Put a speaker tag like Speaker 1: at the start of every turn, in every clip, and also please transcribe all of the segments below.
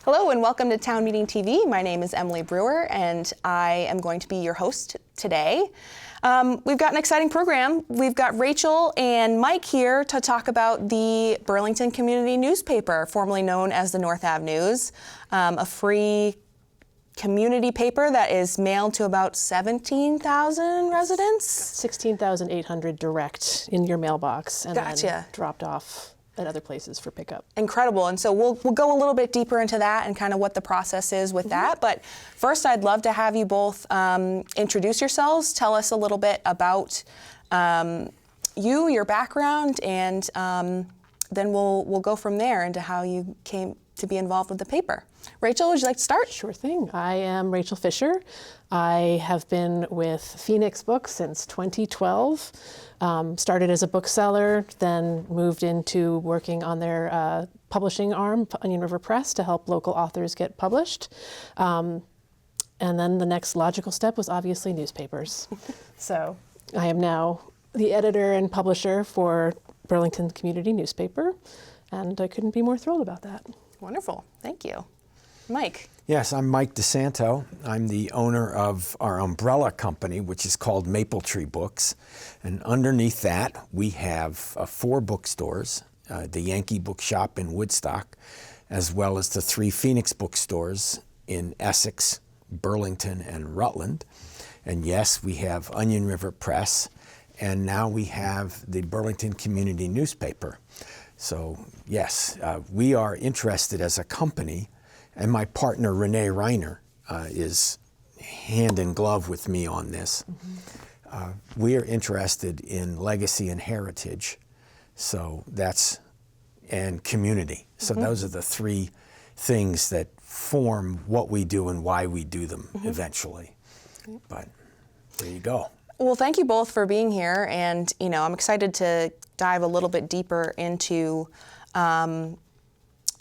Speaker 1: Hello and welcome to Town Meeting TV. My name is Emily Brewer and I am going to be your host today. We've got an exciting program. We've got Rachel and Mike here to talk about the Burlington Community Newspaper, formerly known as the North Ave News, a free community paper that is mailed to about 17,000 residents.
Speaker 2: 16,800 direct in your mailbox and
Speaker 1: Gotcha.
Speaker 2: Then dropped off at other places for pickup.
Speaker 1: Incredible. And so we'll go a little bit deeper into that and kind of what the process is with that. But first, I'd love to have you both introduce yourselves, tell us a little bit about your background, and then we'll go from there into how you came to be involved with the paper. Rachel, would you like to start?
Speaker 2: Sure thing. I am Rachel Fisher. I have been with Phoenix Books since 2012. Started as a bookseller, then moved into working on their publishing arm, Onion River Press, to help local authors get published. And then the next logical step was obviously newspapers. So I am now the editor and publisher for Burlington Community Newspaper, and I couldn't be more thrilled about that.
Speaker 1: Wonderful. Thank you. Mike.
Speaker 3: Yes, I'm Mike DeSanto. I'm the owner of our umbrella company, which is called Maple Tree Books. And underneath that, we have 4 bookstores, the Yankee Bookshop in Woodstock, as well as the 3 Phoenix bookstores in Essex, Burlington, and Rutland. And yes, we have Onion River Press, and now we have the Burlington Community Newspaper. So yes, we are interested as a company, and my partner Renee Reiner is hand in glove with me on this. We are interested in legacy and heritage, so and community. So those are the 3 things that form what we do and why we do them eventually. But there you go.
Speaker 1: Well, thank you both for being here, and I'm excited to dive a little bit deeper into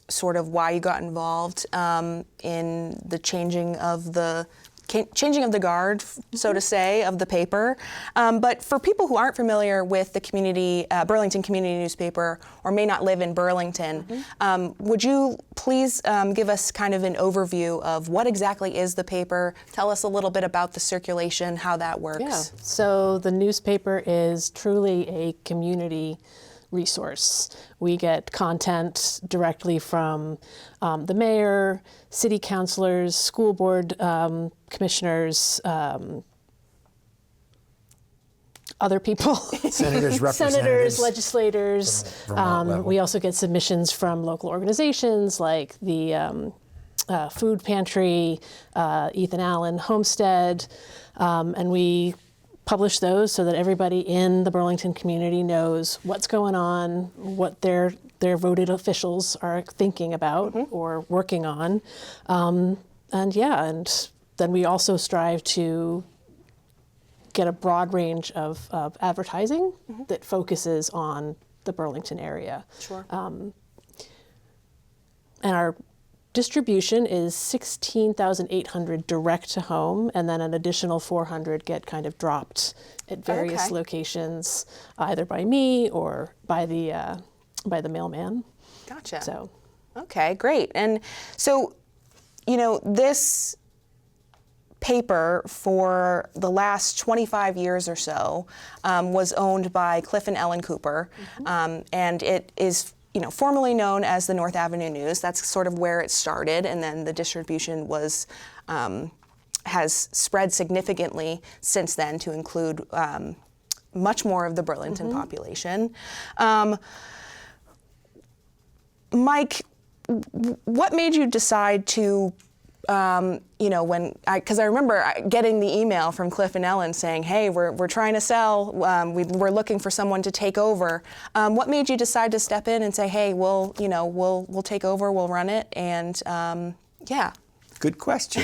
Speaker 1: sort of why you got involved in the changing of the guard, so to say, of the paper. But for people who aren't familiar with the Burlington Community Newspaper, or may not live in Burlington, would you please give us kind of an overview of what exactly is the paper? Tell us a little bit about the circulation, how that works.
Speaker 2: Yeah. So the newspaper is truly a community resource. We get content directly from the mayor, city councilors, school board commissioners, other people.
Speaker 3: Senators, representatives.
Speaker 2: Senators, legislators.
Speaker 3: From
Speaker 2: we also get submissions from local organizations like the Food Pantry, Ethan Allen Homestead, and we publish those so that everybody in the Burlington community knows what's going on, what their voted officials are thinking about or working on. And then we also strive to get a broad range of advertising that focuses on the Burlington area.
Speaker 1: Sure.
Speaker 2: And our distribution is 16,800 direct to home, and then an additional 400 get kind of dropped at various locations, either by me or by the mailman.
Speaker 1: Gotcha.
Speaker 2: So,
Speaker 1: okay, great. And so, this paper for the last 25 years or so was owned by Cliff and Ellen Cooper, and it is formerly known as the North Avenue News. That's sort of where it started, and then the distribution has spread significantly since then to include much more of the Burlington population. Mike, what made you decide to because I remember getting the email from Cliff and Ellen saying, hey, we're trying to sell, we're looking for someone to take over. What made you decide to step in and say, hey, we'll take over, we'll run it, and yeah.
Speaker 3: Good question.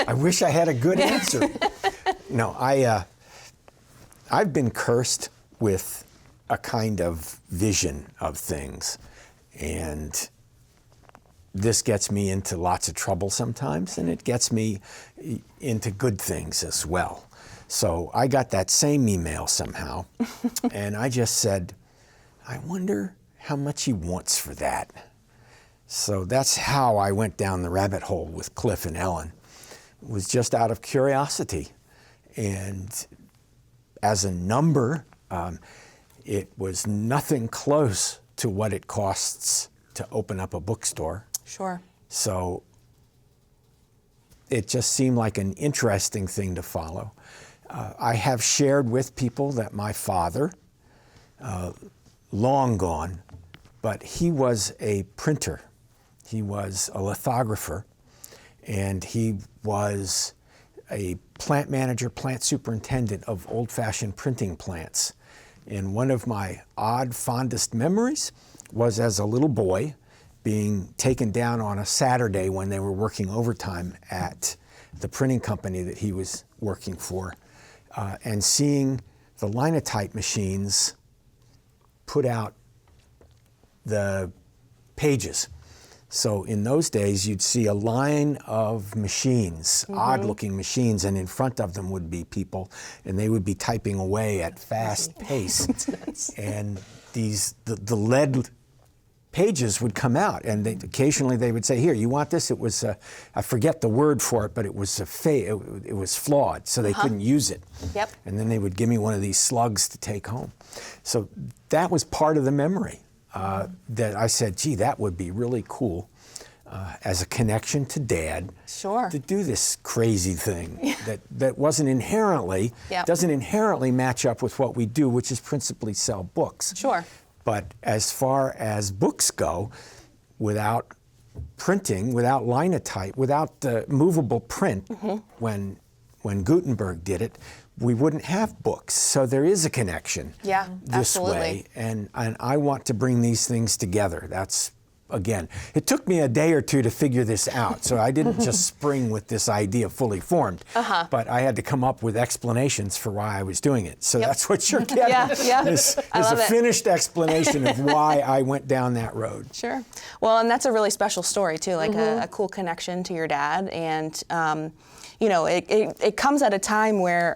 Speaker 3: I wish I had a good answer. No, I've been cursed with a kind of vision of things, and this gets me into lots of trouble sometimes, and it gets me into good things as well. So I got that same email somehow, and I just said, I wonder how much he wants for that. So that's how I went down the rabbit hole with Cliff and Ellen. It was just out of curiosity. And as a number, it was nothing close to what it costs to open up a bookstore.
Speaker 1: Sure.
Speaker 3: So it just seemed like an interesting thing to follow. I have shared with people that my father, long gone, but he was a printer. He was a lithographer, and he was a plant manager, plant superintendent of old-fashioned printing plants. And one of my odd, fondest memories was as a little boy being taken down on a Saturday when they were working overtime at the printing company that he was working for, and seeing the linotype machines put out the pages. So in those days, you'd see a line of machines, odd-looking machines, and in front of them would be people, and they would be typing away at fast pace. And the lead pages would come out, and occasionally they would say, "Here, you want this?" It was I forget the word for it, but it was it was flawed, so they couldn't use it.
Speaker 1: Yep.
Speaker 3: And then they would give me one of these slugs to take home. So that was part of the memory. That I said, gee, that would be really cool as a connection to Dad.
Speaker 1: Sure.
Speaker 3: To do this crazy thing that wasn't inherently,
Speaker 1: Yep.
Speaker 3: doesn't inherently match up with what we do, which is principally sell books.
Speaker 1: Sure.
Speaker 3: But as far as books go, without printing, without linotype, without the movable print, when Gutenberg did it, we wouldn't have books. So there is a connection
Speaker 1: Yeah,
Speaker 3: this
Speaker 1: absolutely.
Speaker 3: way. And I want to bring these things together. That's, again, it took me a day or two to figure this out. So I didn't just spring with this idea fully formed. But I had to come up with explanations for why I was doing it. So that's what you're getting.
Speaker 1: Yeah.
Speaker 3: Is
Speaker 1: I
Speaker 3: a
Speaker 1: love it.
Speaker 3: finished explanation of why I went down that road.
Speaker 1: Sure. Well, and that's a really special story too, like a cool connection to your dad. And, you know, it comes at a time where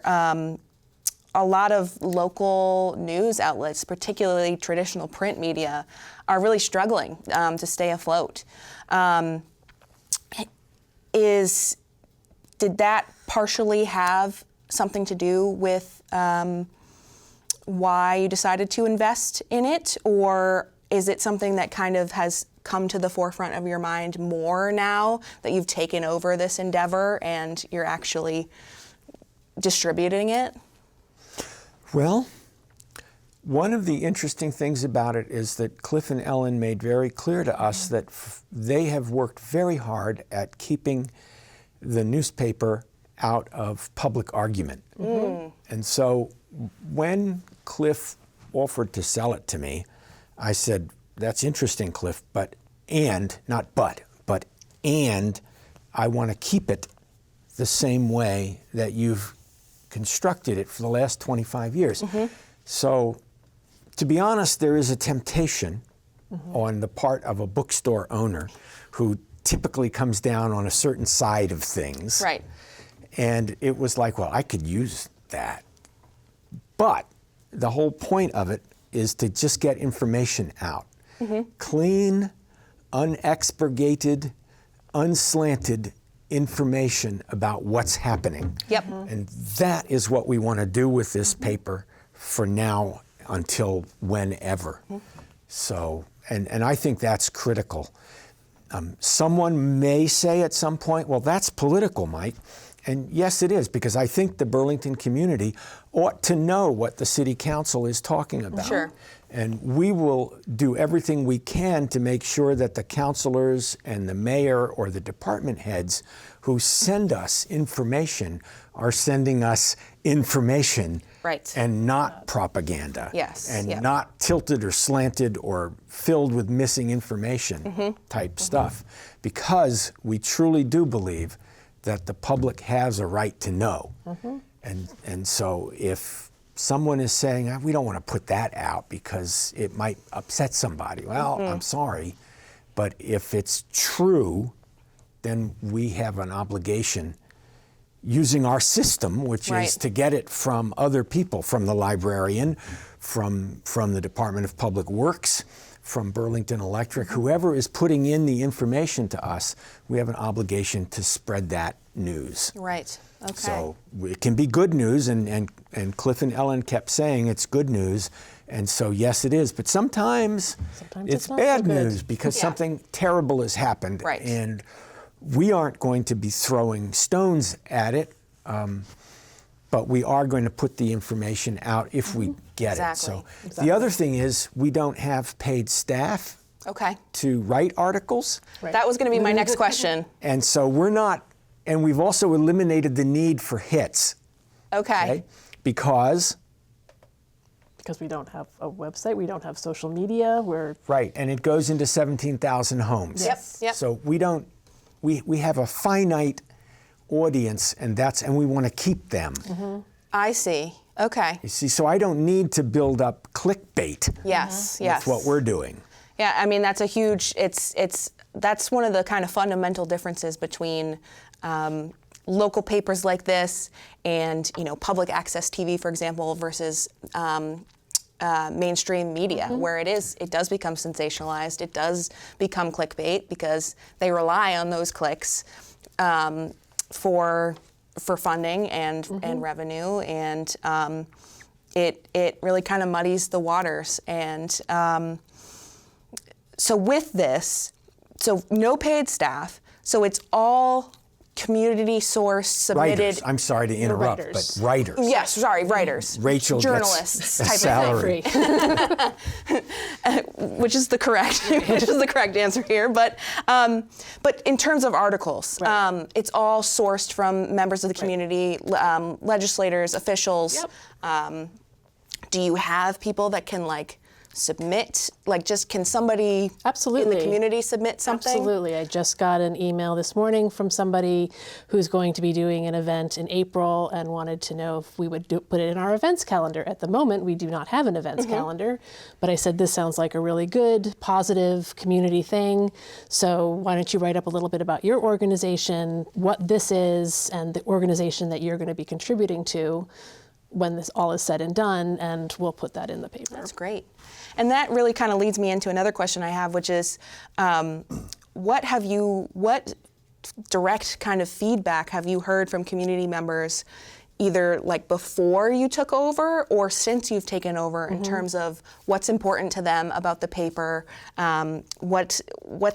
Speaker 1: a lot of local news outlets, particularly traditional print media, are really struggling to stay afloat. Did that partially have something to do with why you decided to invest in it, or is it something that kind of has come to the forefront of your mind more now that you've taken over this endeavor and you're actually distributing it?
Speaker 3: Well, one of the interesting things about it is that Cliff and Ellen made very clear to us that they have worked very hard at keeping the newspaper out of public argument. And so when Cliff offered to sell it to me, I said, "That's interesting, Cliff, but I want to keep it the same way that you've constructed it for the last 25 years. So, to be honest, there is a temptation on the part of a bookstore owner who typically comes down on a certain side of things.
Speaker 1: Right.
Speaker 3: And it was like, well, I could use that. But the whole point of it is to just get information out. Clean, unexpurgated, unslanted information about what's happening.
Speaker 1: Yep.
Speaker 3: And that is what we want to do with this paper for now until whenever. So, and I think that's critical. Someone may say at some point, well, that's political, Mike. And yes, it is, because I think the Burlington community ought to know what the city council is talking about.
Speaker 1: Sure.
Speaker 3: And we will do everything we can to make sure that the councilors and the mayor or the department heads who send us information are sending us information.
Speaker 1: Right.
Speaker 3: And not propaganda.
Speaker 1: Yes,
Speaker 3: And
Speaker 1: yep.
Speaker 3: not tilted or slanted or filled with missing information type stuff. Because we truly do believe that the public has a right to know. And so if someone is saying, we don't want to put that out because it might upset somebody, well, I'm sorry, but if it's true, then we have an obligation using our system, which
Speaker 1: Right.
Speaker 3: is to get it from other people, from the librarian, from the Department of Public Works, from Burlington Electric, whoever is putting in the information to us, we have an obligation to spread that news.
Speaker 1: Right. Okay.
Speaker 3: So it can be good news, and Cliff and Ellen kept saying it's good news, and so yes, it is. But sometimes it's
Speaker 2: not
Speaker 3: bad
Speaker 2: so good.
Speaker 3: news because something terrible has happened,
Speaker 1: Right.
Speaker 3: and we aren't going to be throwing stones at it. But we are going to put the information out if we get
Speaker 1: Exactly.
Speaker 3: it. So the other thing is we don't have paid staff
Speaker 1: Okay.
Speaker 3: to write articles.
Speaker 2: Right.
Speaker 1: That was going to be my next question.
Speaker 3: And so we're not, and we've also eliminated the need for hits,
Speaker 1: Okay.
Speaker 3: because,
Speaker 2: we don't have a website, we don't have social media, we're
Speaker 3: right, and it goes into 17,000 homes.
Speaker 1: Yep.
Speaker 3: So we don't, we have a finite audience, and we want to keep them.
Speaker 1: I see. Okay.
Speaker 3: You see, so I don't need to build up clickbait
Speaker 1: Yes.
Speaker 3: with
Speaker 1: Yes.
Speaker 3: what we're doing.
Speaker 1: Yeah, I mean that's a huge. That's one of the kind of fundamental differences between local papers like this and public access TV, for example, versus mainstream media, where it does become sensationalized. It does become clickbait because they rely on those clicks for funding and revenue, and it really kind of muddies the waters. And so with this, so no paid staff, so it's all community source submitted.
Speaker 3: Writers. I'm sorry to interrupt,
Speaker 2: writers.
Speaker 3: but writers.
Speaker 1: Yes, sorry, writers.
Speaker 3: Rachel
Speaker 1: journalists
Speaker 3: gets a
Speaker 1: type
Speaker 3: salary.
Speaker 1: of thing, which is the correct answer here. But in terms of articles,
Speaker 2: Right.
Speaker 1: it's all sourced from members of the community, legislators, officials.
Speaker 2: Yep.
Speaker 1: Do you have people that can submit? Can somebody
Speaker 2: Absolutely.
Speaker 1: in the community submit something?
Speaker 2: Absolutely. I just got an email this morning from somebody who's going to be doing an event in April and wanted to know if we would put it in our events calendar. At the moment, we do not have an events calendar, but I said this sounds like a really good, positive community thing. So why don't you write up a little bit about your organization, what this is, and the organization that you're going to be contributing to when this all is said and done, and we'll put that in the paper.
Speaker 1: That's great. And that really kind of leads me into another question I have, which is, what direct kind of feedback have you heard from community members, either before you took over or since you've taken over, in terms of what's important to them about the paper, what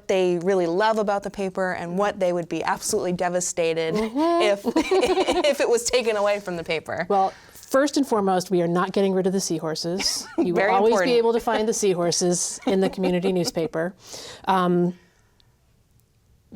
Speaker 1: they really love about the paper, and what they would be absolutely devastated if it was taken away from the paper?
Speaker 2: Well, first and foremost, we are not getting rid of the seahorses. You will
Speaker 1: Very
Speaker 2: always
Speaker 1: important.
Speaker 2: be able to find the seahorses in the community newspaper.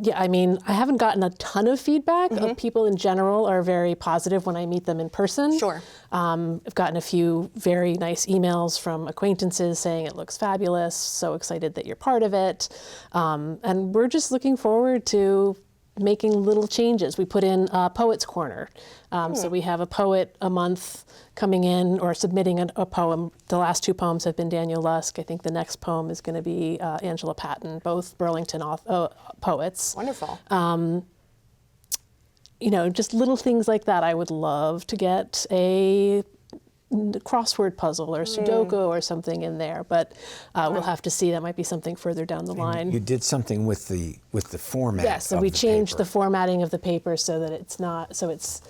Speaker 2: Yeah, I mean, I haven't gotten a ton of feedback. People in general are very positive when I meet them in person.
Speaker 1: Sure.
Speaker 2: I've gotten a few very nice emails from acquaintances saying it looks fabulous, so excited that you're part of it. And we're just looking forward to making little changes. We put in a Poets Corner. So we have a poet a month coming in or submitting a poem. The last two poems have been Daniel Lusk. I think the next poem is going to be Angela Patton, both Burlington poets.
Speaker 1: Wonderful.
Speaker 2: Just little things like that. I would love to get a crossword puzzle or Sudoku or something in there, but we'll have to see. That might be something further down the line.
Speaker 3: You did something with the format.
Speaker 2: Yes, so we changed the formatting of the paper so that it's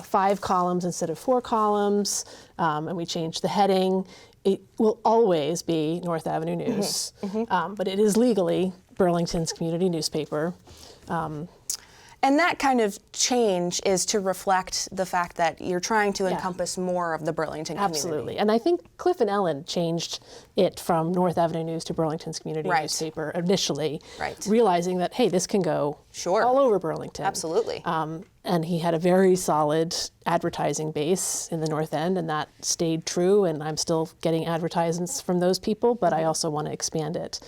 Speaker 2: 5 columns instead of 4 columns, and we changed the heading. It will always be North Avenue News, but it is legally Burlington's community newspaper.
Speaker 1: And that kind of change is to reflect the fact that you're trying to encompass more of the Burlington community.
Speaker 2: Absolutely. And I think Cliff and Ellen changed it from North Avenue News to Burlington's community newspaper initially, realizing that, hey, this can go all over Burlington.
Speaker 1: Absolutely.
Speaker 2: And he had a very solid advertising base in the North End, and that stayed true, and I'm still getting advertisements from those people, but I also want to expand it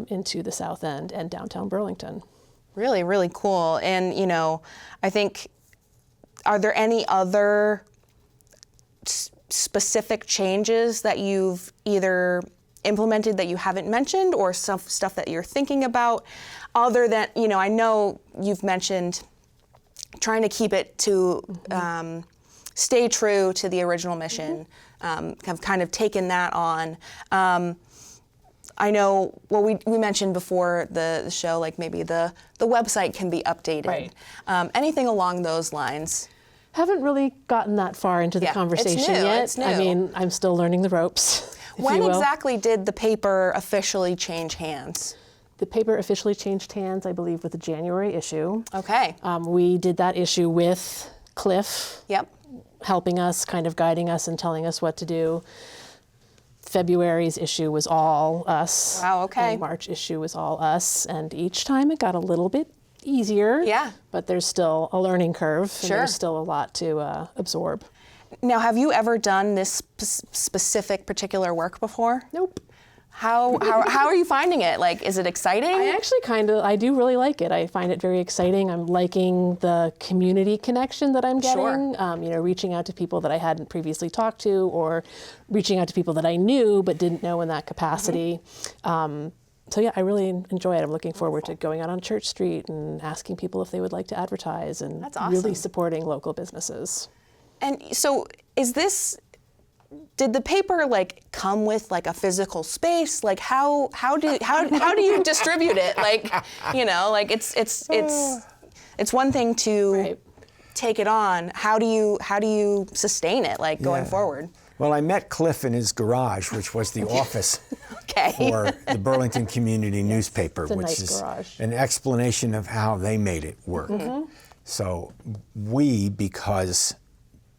Speaker 2: into the South End and downtown Burlington.
Speaker 1: Really, really cool. And, I think, are there any other specific changes that you've either implemented that you haven't mentioned, or some stuff that you're thinking about, other than, I know you've mentioned trying to keep it to stay true to the original mission, have kind of taken that on. I know, well, we mentioned before the show, like maybe the website can be updated.
Speaker 2: Right.
Speaker 1: Anything along those lines?
Speaker 2: Haven't really gotten that far into the
Speaker 1: Yeah,
Speaker 2: conversation
Speaker 1: it's new,
Speaker 2: yet.
Speaker 1: it's new.
Speaker 2: I mean, I'm still learning the ropes. if
Speaker 1: When
Speaker 2: you will.
Speaker 1: exactly did the paper officially change hands?
Speaker 2: The paper officially changed hands, I believe, with the January issue.
Speaker 1: Okay.
Speaker 2: We did that issue with Cliff,
Speaker 1: Yep.
Speaker 2: helping us, kind of guiding us and telling us what to do. February's issue was all us.
Speaker 1: Wow, okay.
Speaker 2: And March issue was all us. And each time it got a little bit easier.
Speaker 1: Yeah.
Speaker 2: But there's still a learning curve. And
Speaker 1: Sure.
Speaker 2: there's still a lot to absorb.
Speaker 1: Now, have you ever done this specific particular work before?
Speaker 2: Nope.
Speaker 1: How are you finding it? Like, is it exciting?
Speaker 2: I actually I do really like it. I find it very exciting. I'm liking the community connection that I'm getting.
Speaker 1: Sure.
Speaker 2: Reaching out to people that I hadn't previously talked to, or reaching out to people that I knew but didn't know in that capacity. So yeah, I really enjoy it. I'm looking forward to going out on Church Street and asking people if they would like to advertise, and
Speaker 1: That's awesome.
Speaker 2: really supporting local businesses.
Speaker 1: And so, did the paper like come with like a physical space? Like how do you distribute it? Like, like it's one thing to
Speaker 2: Right.
Speaker 1: take it on. How do you sustain it like going
Speaker 3: Yeah.
Speaker 1: forward?
Speaker 3: Well, I met Cliff in his garage, which was the office
Speaker 1: Okay.
Speaker 3: for the Burlington Community Newspaper,
Speaker 2: It's a
Speaker 3: which
Speaker 2: nice
Speaker 3: is
Speaker 2: garage.
Speaker 3: an explanation of how they made it work. So because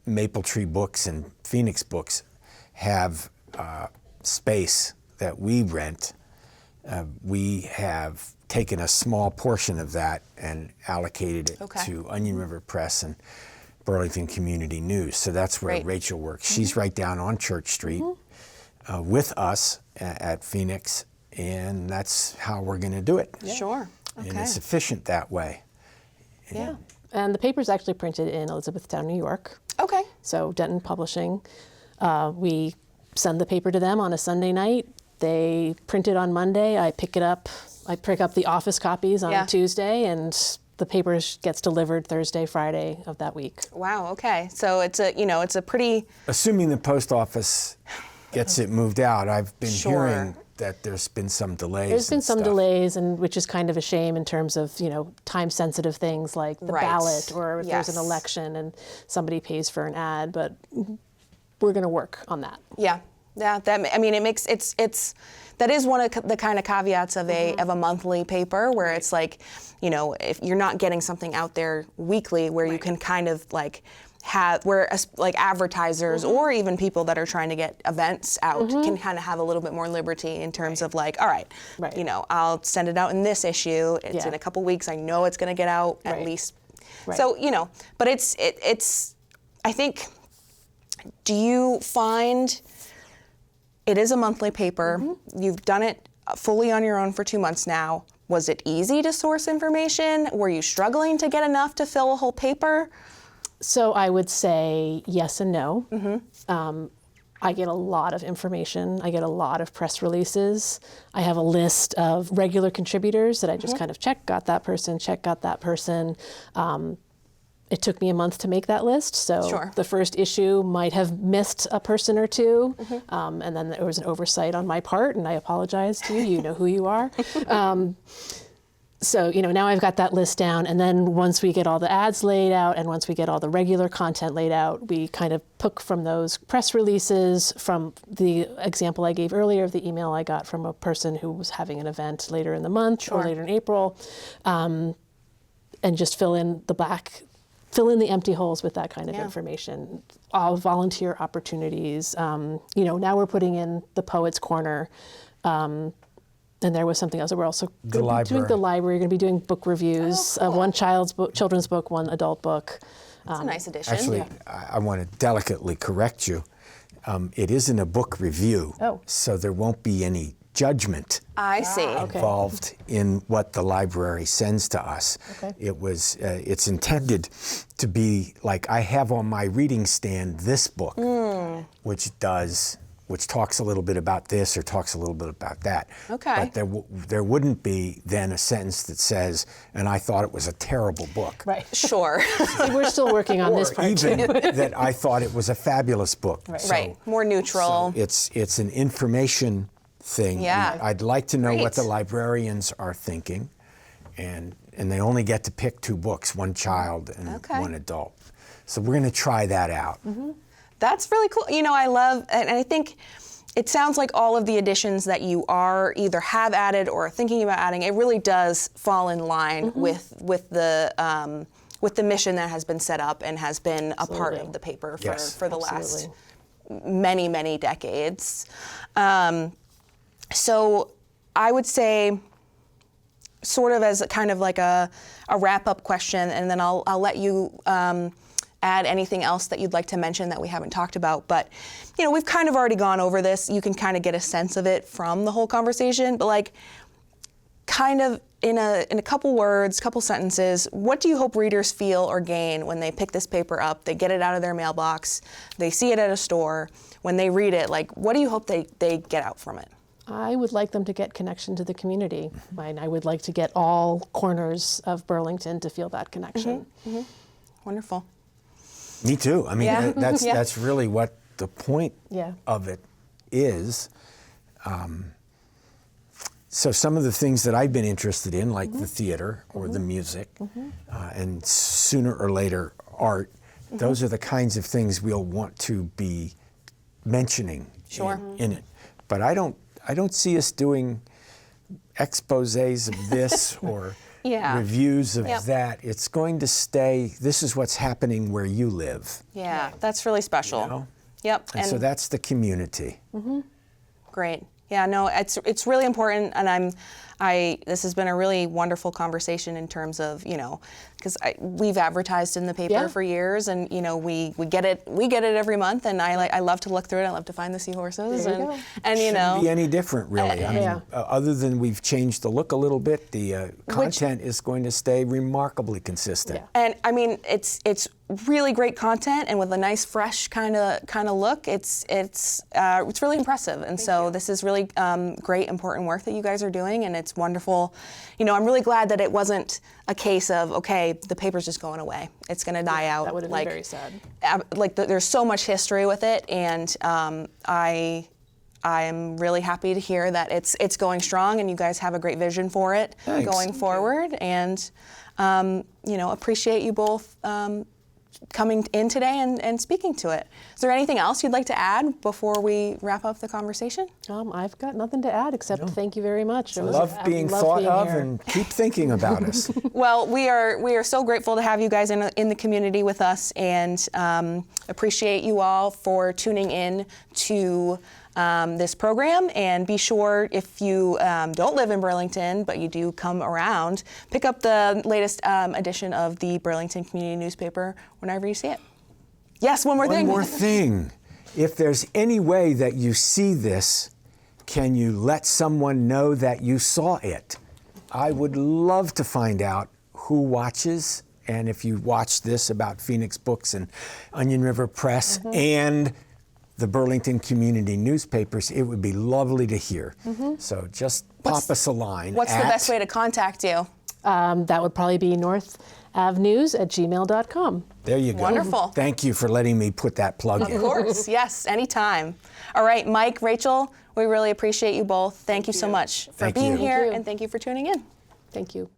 Speaker 3: Maple Tree Books and Phoenix Books have space that we rent, we have taken a small portion of that and allocated it
Speaker 1: Okay.
Speaker 3: to Onion River Press and Burlington Community News. So that's where
Speaker 1: Great.
Speaker 3: Rachel works. She's right down on Church Street with us at Phoenix, and that's how we're going to do it.
Speaker 1: Sure.
Speaker 3: And
Speaker 1: Okay.
Speaker 3: it's efficient that way.
Speaker 1: Yeah.
Speaker 2: And the paper's actually printed in Elizabethtown, New York.
Speaker 1: Okay.
Speaker 2: So Denton Publishing, we send the paper to them on a Sunday night. They print it on Monday. I pick up the office copies on
Speaker 1: Yeah.
Speaker 2: Tuesday, and the paper gets delivered Thursday, Friday of that week.
Speaker 1: Wow. Okay. So it's a pretty
Speaker 3: Assuming the post office gets it moved out, I've been
Speaker 1: Sure.
Speaker 3: hearing that there's been some delays.
Speaker 2: There's been
Speaker 3: and
Speaker 2: some
Speaker 3: stuff.
Speaker 2: delays, and which is kind of a shame in terms of time-sensitive things like the
Speaker 1: Right.
Speaker 2: ballot, or if there's an
Speaker 1: Yes.
Speaker 2: election and somebody pays for an ad. But we're going to work on that.
Speaker 1: Yeah. It makes that is one of the kind of caveats of a monthly paper where it's like, if you're not getting something out there weekly where you can kind of like have where like advertisers or even people that are trying to get events out can kind of have a little bit more liberty in terms of like, all right,
Speaker 2: Right.
Speaker 1: I'll send it out in this issue. It's
Speaker 2: Yeah.
Speaker 1: in a couple weeks. I know it's going to get out at
Speaker 2: Right.
Speaker 1: least.
Speaker 2: Right.
Speaker 1: So, but it's I think, do you find it is a monthly paper? You've done it fully on your own for 2 months now. Was it easy to source information? Were you struggling to get enough to fill a whole paper?
Speaker 2: So I would say yes and no. I get a lot of information. I get a lot of press releases. I have a list of regular contributors that I just kind of check, got that person, check, got that person. It took me a month to make that list, so
Speaker 1: Sure.
Speaker 2: the first issue might have missed a person or two, and then there was an oversight on my part, and I apologize to you. You know who you are. So, now I've got that list down, and then once we get all the ads laid out and once we get all the regular content laid out, we kind of pick from those press releases, from the example I gave earlier of the email I got from a person who was having an event later in the month or later in April, and just fill in the empty holes with that kind of information. All volunteer opportunities. Now we're putting in the Poets Corner. And there was something else that we're also doing the library. We're going to be doing book reviews of one children's book, one adult book.
Speaker 1: That's a nice addition.
Speaker 3: Actually, I want to delicately correct you. It isn't a book review, so there won't be any judgment
Speaker 1: I see.
Speaker 3: involved in what the library sends to us.
Speaker 2: Okay.
Speaker 3: It's intended to be like, I have on my reading stand this book, which talks a little bit about this or talks a little bit about that.
Speaker 1: Okay.
Speaker 3: But there wouldn't be then a sentence that says, and I thought it was a terrible book.
Speaker 2: Right.
Speaker 1: Sure.
Speaker 2: See, we're still working on this
Speaker 3: Or
Speaker 2: part
Speaker 3: even
Speaker 2: too.
Speaker 3: that I thought it was a fabulous book.
Speaker 2: Right.
Speaker 3: So-
Speaker 1: Right. More neutral.
Speaker 3: so it's an information thing.
Speaker 1: Yeah.
Speaker 3: I'd like to know what
Speaker 1: Great.
Speaker 3: the librarians are thinking, and they only get to pick 2 books, 1 child and
Speaker 1: Okay.
Speaker 3: 1 adult. So we're going to try that out.
Speaker 1: That's really cool. You know, I love, and I think it sounds like all of the additions that you are either have added or are thinking about adding, it really does fall in line with the mission that has been set up and has been a part of the paper for,
Speaker 3: Yes.
Speaker 1: for the last
Speaker 2: Absolutely.
Speaker 1: many, many decades. So I would say, sort of as a kind of like a wrap-up question, and then I'll let you add anything else that you'd like to mention that we haven't talked about. But, you know, we've kind of already gone over this. You can kind of get a sense of it from the whole conversation. But like, kind of in a couple words, couple sentences, what do you hope readers feel or gain when they pick this paper up, they get it out of their mailbox, they see it at a store, when they read it, like, what do you hope they get out from it?
Speaker 2: I would like them to get connection to the community. I would like to get all corners of Burlington to feel that connection.
Speaker 1: Wonderful.
Speaker 3: Me too. I mean,
Speaker 1: Yeah.
Speaker 3: that's really what the point
Speaker 2: Yeah.
Speaker 3: of it is. So some of the things that I've been interested in, like the theater or the music, and sooner or later art, those are the kinds of things we'll want to be mentioning in it. But I don't see us doing exposés of this or
Speaker 1: Yeah.
Speaker 3: reviews of
Speaker 1: Yep.
Speaker 3: that. It's going to stay, this is what's happening where you live.
Speaker 1: Yeah, that's really special.
Speaker 3: You know?
Speaker 1: Yep.
Speaker 3: And so that's the community.
Speaker 1: Great. Yeah, no, it's really important, and this has been a really wonderful conversation in terms of, you know, because we've advertised in the paper
Speaker 2: Yeah.
Speaker 1: for years, and you know we get it every month, and I love to look through it. I love to find the seahorses,
Speaker 2: There you go.
Speaker 1: and you know.
Speaker 3: Shouldn't be any different, really. I mean,
Speaker 2: yeah.
Speaker 3: other than we've changed the look a little bit, the content is going to stay remarkably consistent.
Speaker 2: Yeah.
Speaker 1: And I mean, it's really great content, and with a nice, fresh kind of look, it's really impressive. And so this is really great, important work that you guys are doing, and it's wonderful. You know, I'm really glad that it wasn't a case of, okay, the paper's just going away. It's going to die out.
Speaker 2: That would have been very sad.
Speaker 1: There's so much history with it, and I am really happy to hear that it's going strong, and you guys have a great vision for it
Speaker 3: Thanks.
Speaker 1: going forward. And you know, appreciate you both coming in today and speaking to it. Is there anything else you'd like to add before we wrap up the conversation?
Speaker 2: I've got nothing to add except thank you very much.
Speaker 3: I love being thought of and keep thinking about us.
Speaker 1: Well, we are so grateful to have you guys in the community with us, and appreciate you all for tuning in to this program. And be sure, if you don't live in Burlington but you do come around, pick up the latest edition of the Burlington Community Newspaper whenever you see it. Yes, one more
Speaker 3: One
Speaker 1: thing.
Speaker 3: more thing. If there's any way that you see this, can you let someone know that you saw it? I would love to find out who watches, and if you watch this about Phoenix Books and Onion River Press and the Burlington Community Newspapers, it would be lovely to hear. So just pop us a line.
Speaker 1: What's the best way to contact you?
Speaker 2: That would probably be northavenews@gmail.com.
Speaker 3: There you go.
Speaker 1: Wonderful.
Speaker 3: Thank you for letting me put that plug in.
Speaker 1: Of course, yes, anytime. All right, Mike, Rachel, we really appreciate you both. Thank you so much for
Speaker 3: Thank
Speaker 1: being
Speaker 3: you.
Speaker 1: here,
Speaker 2: Thank you.
Speaker 1: and thank you for tuning in.
Speaker 2: Thank you.